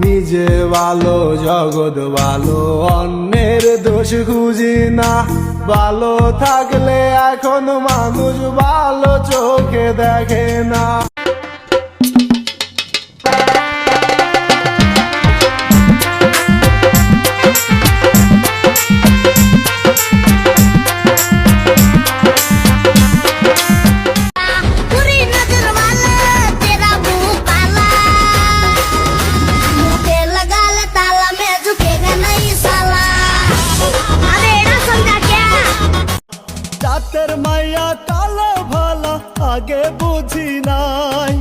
নিজে ভালো জগৎ ভালো, অন্যের দোষ খুঁজি না। ভালো থাকলে এখন মানুষ ভালো চোখে দেখে না। জাতের মাইয়া কালো ভালা আগে বুঝি নাই,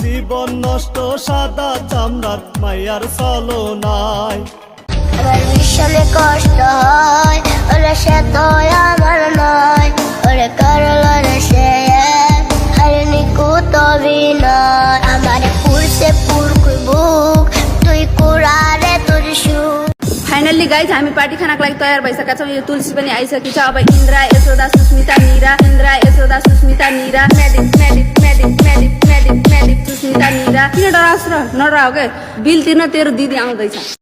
জীবন নষ্ট সাদা চামড়ার মাইয়ার চলো নাই। আমার ভীষণে কষ্ট হয়, ওরে সে তো আমার নয়, ওরে করলো রে সে হারিনি কুতবি নয়। আমার পুরছে পুরকুই বুক, তুই कुरारे तुझ सुख। फाइनली गाइज हामी पार्टी खानाको लागि तयार भइसकेका छौँ। यो तुलसी पनि आइसकेको छ। अब इन्द्रा यशोदा सुस्मिता निरा, इन्द्रा यशोदा सुस्मिता निरा, म्याडिक म्याडिक म्याडिक म्याडिक म्याडिक म्याडिक सुस्मिता निरा। किन डराउँछ र नडराऊ के, बिल तिर्न तेरो दिदी आउँदैछ।